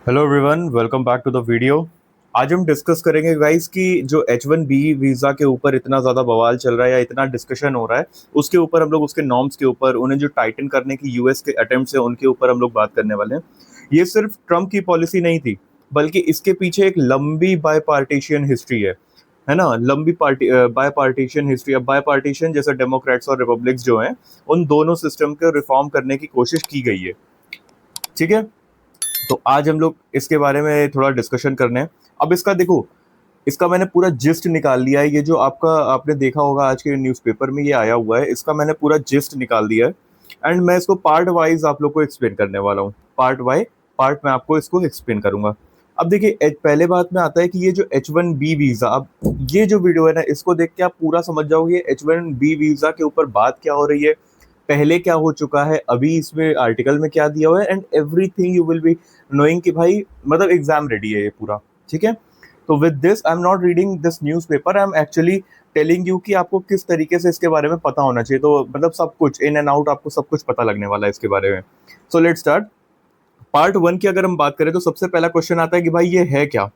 Hello everyone, welcome back to the video. आज हम discuss करेंगे गाइस कि जो H1B वीज़ा के ऊपर इतना ज़्यादा बवाल चल रहा है या इतना डिस्कशन हो रहा है, उसके ऊपर हम लोग उसके नॉर्म्स के ऊपर उन्हें जो टाइटन करने की यूएस के अटेम्प्ट्स है उनके ऊपर हम लोग बात करने वाले हैं। ये सिर्फ ट्रम्प की पॉलिसी नहीं थी, बल्कि इसके पीछे एक लंबी बाय पार्टीशियन हिस्ट्री है ना। लंबी पार्टी बाय पार्टीशियन हिस्ट्री। अब बाय पार्टीशियन जैसे डेमोक्रेट्स और रिपब्लिक्स जो हैं, उन दोनों सिस्टम को रिफॉर्म करने की कोशिश की गई है। ठीक है, तो आज हम लोग इसके बारे में थोड़ा डिस्कशन करने हैं। अब इसका देखो, इसका मैंने पूरा जिस्ट निकाल लिया है। ये जो आपका आपने देखा होगा आज के न्यूज़पेपर में ये आया हुआ है, इसका मैंने पूरा जिस्ट निकाल दिया है। एंड मैं इसको पार्ट वाइज आप लोग को एक्सप्लेन करने वाला हूँ। पार्ट वाई पार्ट मैं आपको इसको एक्सप्लेन करूंगा। अब देखिए, पहले बात में आता है कि ये जो H1B वीज़ा, अब ये जो वीडियो है ना, इसको देख के आप पूरा समझ जाओगे H1B वीज़ा के ऊपर बात क्या हो रही है, पहले क्या हो चुका है, अभी इसमें आर्टिकल में क्या दिया हुआ है, and everything you will be knowing कि भाई मतलब एग्जाम रेडी है ये पूरा। ठीक है, तो with this I am not reading this newspaper, I am actually telling you कि आपको किस तरीके से इसके बारे में पता होना चाहिए। तो मतलब सब कुछ इन एंड आउट आपको सब कुछ पता लगने वाला है इसके बारे में। So let's start. Part one की अगर हम बात करें तो सबसे पहला क्वेश्चन आता है कि भाई ये है क्या,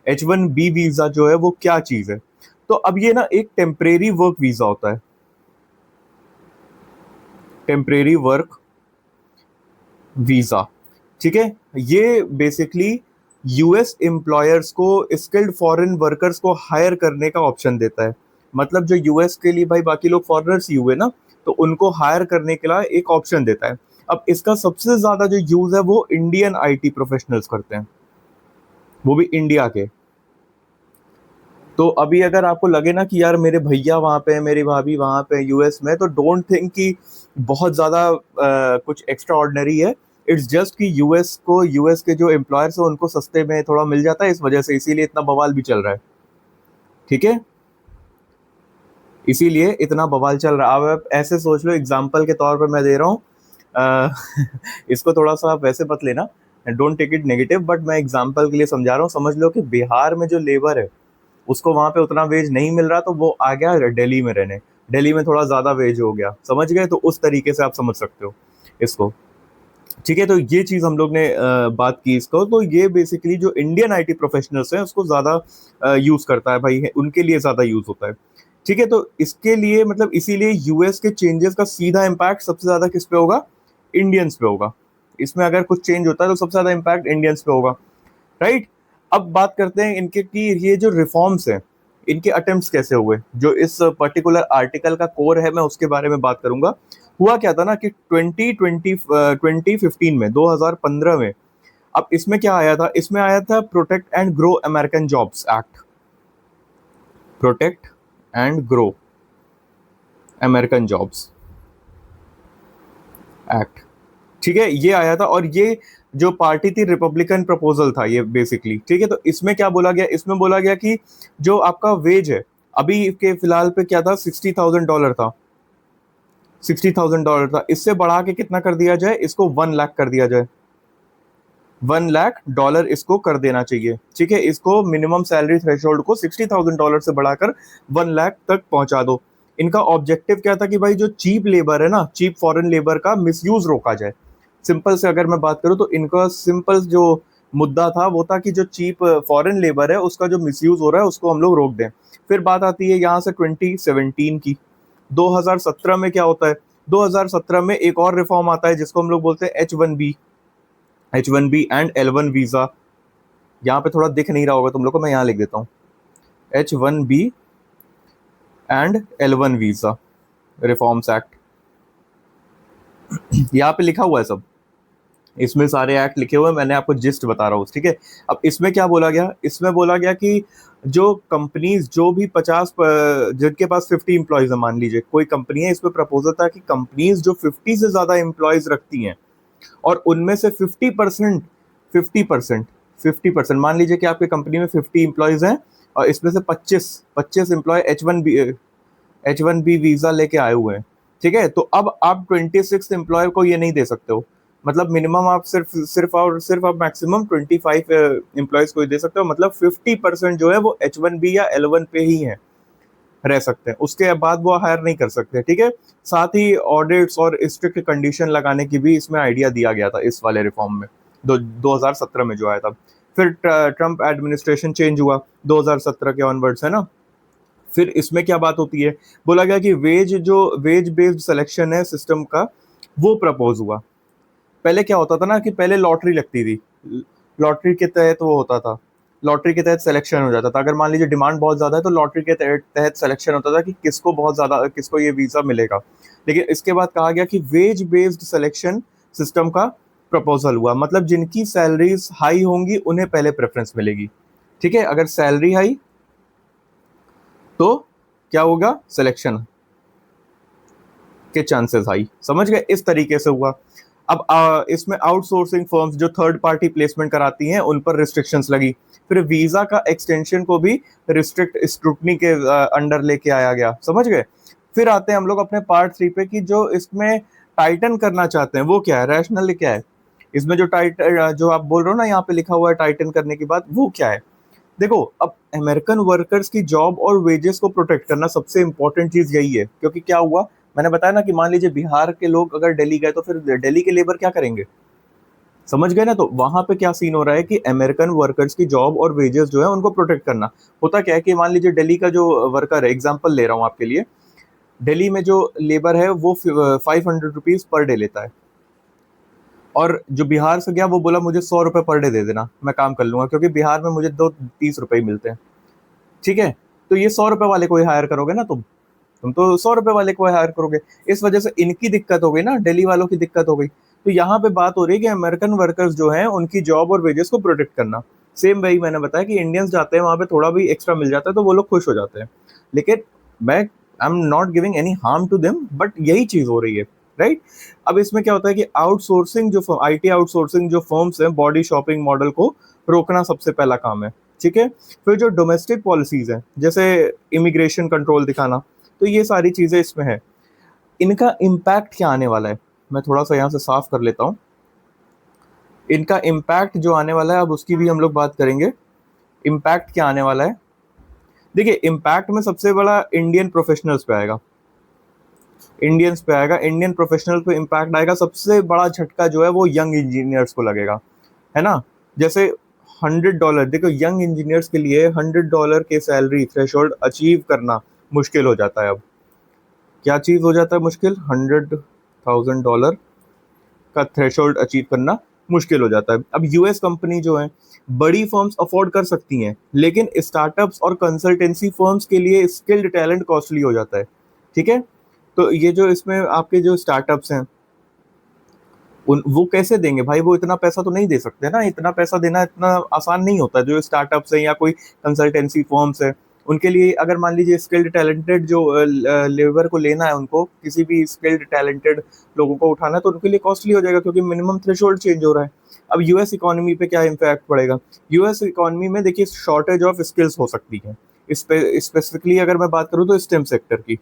H1B वीजा जो है वो क्या चीज है। तो अब ये ना एक टेम्परेरी वर्क वीजा होता है, टेम्परेरी वर्क वीजा। ठीक है, ये बेसिकली यूएस एम्प्लॉयर्स को स्किल्ड फॉरेन वर्कर्स को हायर करने का ऑप्शन देता है। मतलब जो यूएस के लिए भाई बाकी लोग फॉरेनर्स ही हुए ना, तो उनको हायर करने के लिए एक ऑप्शन देता है। अब इसका सबसे ज्यादा जो यूज है वो इंडियन आईटी प्रोफेशनल्स करते हैं, वो भी इंडिया के। तो अभी अगर आपको लगे ना कि यार मेरे भैया वहाँ पे है, मेरी भाभी वहाँ पे यूएस में, तो डोंट थिंक कि बहुत ज़्यादा कुछ एक्स्ट्रा ऑर्डिनरी है। इट्स जस्ट कि यूएस के जो एम्प्लॉयर्स हैं उनको सस्ते में थोड़ा मिल जाता है, इस वजह से इसीलिए इतना बवाल भी चल रहा है। ठीक है, इसीलिए इतना बवाल चल रहा है। अब आप ऐसे सोच लो, एग्जाम्पल के तौर पर मैं दे रहा हूँ, अ, इसको थोड़ा सा आप वैसे मत लेना, don't take it negative, but मैं एग्जाम्पल के लिए समझा रहा हूँ। समझ लो कि बिहार में जो लेबर है उसको वहां पे उतना वेज नहीं मिल रहा, तो वो आ गया दिल्ली में रहने। दिल्ली में थोड़ा ज्यादा वेज हो गया, समझ गए? तो उस तरीके से आप समझ सकते हो इसको। ठीक है, तो ये चीज हम लोग ने बात की इसको। तो ये बेसिकली जो इंडियन आईटी प्रोफेशनल्स हैं उसको ज्यादा यूज करता है भाई, उनके लिए ज्यादा यूज होता है। ठीक है, तो इसके लिए मतलब इसीलिए यूएस के चेंजेस का सीधा इम्पैक्ट सबसे ज्यादा किस पे होगा? इंडियंस पे होगा। इसमें अगर कुछ चेंज होता है तो सबसे ज्यादा इम्पैक्ट इंडियंस पे होगा, राइट। अब बात करते हैं इनके कि ये जो रिफॉर्म्स हैं, इनके अटेम्प्ट्स कैसे हुए। जो इस पर्टिकुलर आर्टिकल का कोर है, मैं उसके बारे में बात करूंगा। हुआ क्या था ना कि 2015 में, 2015 में, अब इसमें क्या आया था? इसमें आया था protect and grow American jobs act. Protect and grow American jobs act. ठीक है, ये आया था, और ये जो पार्टी थी रिपब्लिकन प्रपोजल था ये बेसिकली। ठीक है, तो इसमें क्या बोला गया? इसमें बोला गया कि जो आपका वेज है अभी के फिलहाल पे क्या था, $60,000 था। $60,000 था, इससे बढ़ा के कितना कर दिया जाए? इसको 1 लाख कर दिया जाए। $1 लाख इसको कर देना चाहिए। ठीक है, इसको मिनिमम सैलरी थ्रेशोल्ड को $60,000 से बढ़ाकर 1 लाख तक पहुंचा दो। इनका ऑब्जेक्टिव क्या था कि भाई जो चीप लेबर है ना, चीप फॉरेन लेबर का मिसयूज रोका जाए। सिंपल से अगर मैं बात करूं तो इनका सिंपल जो मुद्दा था वो था कि जो चीप फॉरेन लेबर है उसका जो मिसयूज हो रहा है उसको हम लोग रोक दें। फिर बात आती है यहाँ से 2017 की। 2017 में क्या होता है? 2017 में एक और रिफॉर्म आता है जिसको हम लोग बोलते हैं H1B एंड L1 वीजा। यहाँ पे थोड़ा दिख नहीं रहा होगा तुम लोग को, मैं यहाँ लिख देता हूँ H1B and L1 visa reforms act. यहाँ पे लिखा हुआ है सब, इसमें सारे एक्ट लिखे हुए हैं, मैंने आपको जिस्ट बता रहा हूँ। ठीक है, अब इसमें क्या बोला गया? इसमें बोला गया कि जो कंपनीज जो भी 50 जिनके पास 50 इंप्लॉयज है, मान लीजिए कोई कंपनी है, इसमें प्रपोजल था कि कंपनीज जो 50 से ज्यादा इंप्लॉयज रखती हैं और उनमें से 50%, 50%, 50%, मान लीजिए कि आपकी कंपनी में 50 इंप्लॉयज हैं और इसमें से 25 इंप्लॉय H1B वीजा लेके आए हुए हैं। ठीक है, तो अब आप 26 एम्प्लॉयर को ये नहीं दे सकते हो। मतलब मिनिमम आप सिर्फ आप मैक्सिमम 25 एम्प्लॉयज को ही दे सकते हो। मतलब 50% जो है वो H1B या L1 पे ही है, रह सकते हैं, उसके बाद वो हायर नहीं कर सकते। ठीक है, साथ ही ऑडिट्स और स्ट्रिक्ट कंडीशन लगाने की भी इसमें आइडिया दिया गया था इस वाले रिफॉर्म में, 2017 में जो आया था। फिर ट्रम्प एडमिनिस्ट्रेशन चेंज हुआ 2017 के ऑनवर्ड्स, है ना। फिर इसमें क्या बात होती है, बोला गया कि वेज बेस्ड सिलेक्शन है सिस्टम का, वो प्रपोज हुआ। पहले क्या होता था ना कि पहले लॉटरी लगती थी, लॉटरी के तहत वो होता था, लॉटरी के तहत सिलेक्शन हो जाता था। अगर मान लीजिए डिमांड बहुत ज़्यादा है तो लॉटरी के तहत सिलेक्शन होता था कि किसको बहुत ज़्यादा, किसको ये वीज़ा मिलेगा। लेकिन इसके बाद कहा गया कि वेज बेस्ड सिलेक्शन सिस्टम का प्रपोजल हुआ, मतलब जिनकी सैलरीज हाई होंगी उन्हें पहले प्रेफरेंस मिलेगी। ठीक है, अगर सैलरी हाई तो क्या होगा, सिलेक्शन के चांसेस हाई। समझ गए, इस तरीके से हुआ। अब इसमें आउटसोर्सिंग फर्म्स जो थर्ड पार्टी प्लेसमेंट कराती हैं उन पर रिस्ट्रिक्शंस लगी। फिर वीजा का एक्सटेंशन को भी रिस्ट्रिक्ट स्क्रूटनी के अंडर लेके आया गया। समझ गए। फिर आते हैं हम लोग अपने पार्ट 3 पे कि जो इसमें टाइटन करना चाहते हैं वो क्या है, रैशनल क्या है इसमें, जो जो आप बोल रहे हो ना यहाँ पे लिखा हुआ है टाइटन करने की बात, वो क्या है। देखो, अब अमेरिकन वर्कर्स की जॉब और वेजेस को प्रोटेक्ट करना सबसे इंपॉर्टेंट चीज यही है। क्योंकि क्या हुआ, मैंने बताया ना कि मान लीजिए बिहार के लोग अगर दिल्ली गए तो फिर दिल्ली के लेबर क्या करेंगे। समझ गए ना। तो वहां पे क्या सीन हो रहा है कि अमेरिकन वर्कर्स की जॉब और वेजेस जो है उनको प्रोटेक्ट करना। होता क्या है कि मान लीजिए दिल्ली का जो वर्कर है, एग्जाम्पल ले रहा हूँ आपके लिए, दिल्ली में जो लेबर है वो 500 रुपीज पर डे लेता है, और जो बिहार से गया वो बोला मुझे 100 रुपये पर डे दे देना, मैं काम कर लूंगा, क्योंकि बिहार में मुझे 30 रुपये ही मिलते हैं। ठीक है, तो ये 100 रुपये वाले को ही हायर करोगे ना तुम तो 100 रुपये वाले को हायर करोगे। इस वजह से इनकी दिक्कत हो गई ना, दिल्ली वालों की दिक्कत हो गई। तो यहाँ पे बात हो रही है कि अमेरिकन वर्कर्स जो हैं उनकी जॉब और वेजेस को प्रोटेक्ट करना। सेम वही मैंने बताया कि इंडियंस जाते हैं वहां पे थोड़ा भी एक्स्ट्रा मिल जाता है तो वो लोग खुश हो जाते हैं। लेकिन मैं I am not giving any harm to them, but यही चीज हो रही है, राइट। अब इसमें क्या होता है कि आउटसोर्सिंग जो आईटी आउटसोर्सिंग जो फर्म्स हैं, बॉडी शॉपिंग मॉडल को रोकना सबसे पहला काम है। ठीक है, फिर जो डोमेस्टिक पॉलिसीज हैं जैसे इमिग्रेशन कंट्रोल दिखाना, तो ये सारी चीजें इसमें है। इनका इम्पैक्ट क्या आने वाला है, मैं थोड़ा सा यहाँ से साफ कर लेता हूँ। इनका इम्पैक्ट जो आने वाला है अब उसकी भी हम लोग बात करेंगे। इम्पैक्ट क्या आने वाला है, देखिए इम्पैक्ट में सबसे बड़ा इंडियन प्रोफेशनल्स पे आएगा, इंडियंस पे आएगा, इंडियन प्रोफेशनल पे इम्पैक्ट आएगा। सबसे बड़ा झटका जो है वो यंग इंजीनियर्स को लगेगा, है ना। जैसे $100, देखो यंग इंजीनियर्स के लिए $100 के सैलरी थ्रेशोल्ड अचीव करना मुश्किल हो जाता है। अब क्या चीज हो जाता है मुश्किल, $100,000 का थ्रेशोल्ड अचीव करना मुश्किल हो जाता है। अब यूएस कंपनी जो है, बड़ी फर्म्स अफोर्ड कर सकती हैं, लेकिन स्टार्टअप्स और कंसल्टेंसी फर्म्स के लिए स्किल्ड टैलेंट कॉस्टली हो जाता है। ठीक है, तो ये जो इसमें आपके जो स्टार्टअप्स हैं उन वो कैसे देंगे भाई, वो इतना पैसा तो नहीं दे सकते ना, इतना पैसा देना इतना आसान नहीं होता। जो स्टार्टअप्स है या कोई कंसल्टेंसी फर्म्स है, उनके लिए अगर मान लीजिए स्किल्ड टैलेंटेड जो लेबर को लेना है, उनको किसी भी स्किल्ड टैलेंटेड लोगों को उठाना है तो उनके लिए कॉस्टली हो जाएगा, क्योंकि मिनिमम थ्रेशोल्ड चेंज हो रहा है। अब यूएस इकोनॉमी पे क्या इम्पैक्ट पड़ेगा, यूएस इकोनॉमी में देखिए शॉर्टेज ऑफ स्किल्स हो सकती है। स्पेसिफिकली अगर मैं बात करूँ तो स्टेम सेक्टर की,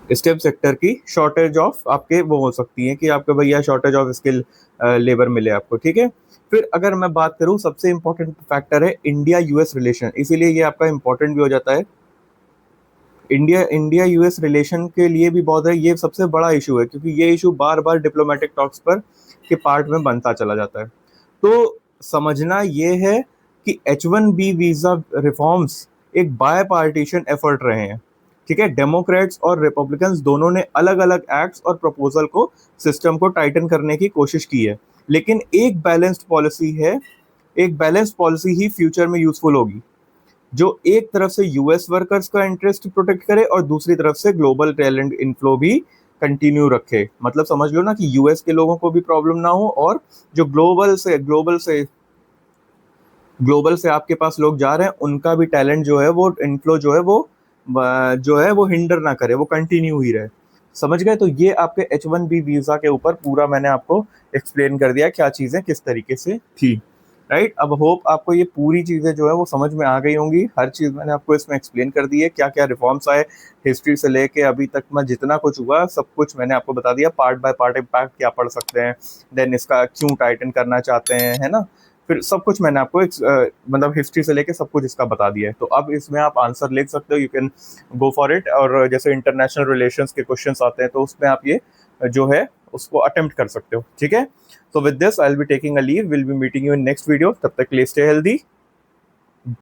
स्टेम सेक्टर की शॉर्टेज ऑफ आपके वो हो सकती है कि आपके भैया शॉर्टेज ऑफ स्किल लेबर मिले आपको। ठीक है, फिर अगर मैं बात करूं सबसे इंपॉर्टेंट फैक्टर है इंडिया यूएस रिलेशन, इसीलिए ये आपका इंपॉर्टेंट भी हो जाता है। इंडिया यूएस रिलेशन के लिए भी बहुत है, ये सबसे बड़ा इशू है, क्योंकि ये इशू बार बार डिप्लोमेटिक टॉक्स पर के पार्ट में बनता चला जाता है। तो समझना ये है कि H1B वीजा रिफॉर्म्स एक बाय पार्टीशन एफर्ट रहे हैं। ठीक है, डेमोक्रेट्स और रिपब्लिकन्स दोनों ने अलग अलग एक्ट्स और प्रपोजल को, सिस्टम को टाइटन करने की कोशिश की है, लेकिन एक बैलेंस्ड पॉलिसी है, एक बैलेंस्ड पॉलिसी ही फ्यूचर में यूजफुल होगी, जो एक तरफ से यूएस वर्कर्स का इंटरेस्ट प्रोटेक्ट करे और दूसरी तरफ से ग्लोबल टैलेंट इनफ्लो भी कंटिन्यू रखे। मतलब समझ लो ना कि यूएस के लोगों को भी प्रॉब्लम ना हो, और जो ग्लोबल से आपके पास लोग जा रहे हैं उनका भी टैलेंट जो है वो इनफ्लो जो है वो हिंडर ना करे, वो कंटिन्यू ही रहे। समझ गए। तो ये आपके H1B वीजा के ऊपर पूरा मैंने आपको एक्सप्लेन कर दिया क्या चीजें किस तरीके से थी, राइट। अब होप आपको ये पूरी चीजें जो है वो समझ में आ गई होंगी, हर चीज मैंने आपको इसमें एक्सप्लेन कर दी है, क्या क्या रिफॉर्म्स आए हिस्ट्री से लेके अभी तक में जितना कुछ हुआ सब कुछ मैंने आपको बता दिया, पार्ट बाय पार्ट इम्पैक्ट क्या पड़ सकते हैं, देन इसका क्यों टाइटन करना चाहते हैं, है ना। फिर सब कुछ मैंने आपको मतलब हिस्ट्री से लेके सब कुछ इसका बता दिया है। तो अब इसमें आप आंसर लिख सकते हो, you can go for it. और जैसे इंटरनेशनल रिलेशंस के क्वेश्चंस आते हैं तो उसमें आप ये जो है उसको अटेम्प्ट कर सकते हो, ठीक है। So with this I will be taking a leave, will be meeting you in next video, तब तक के लिए स्टे हेल्दी,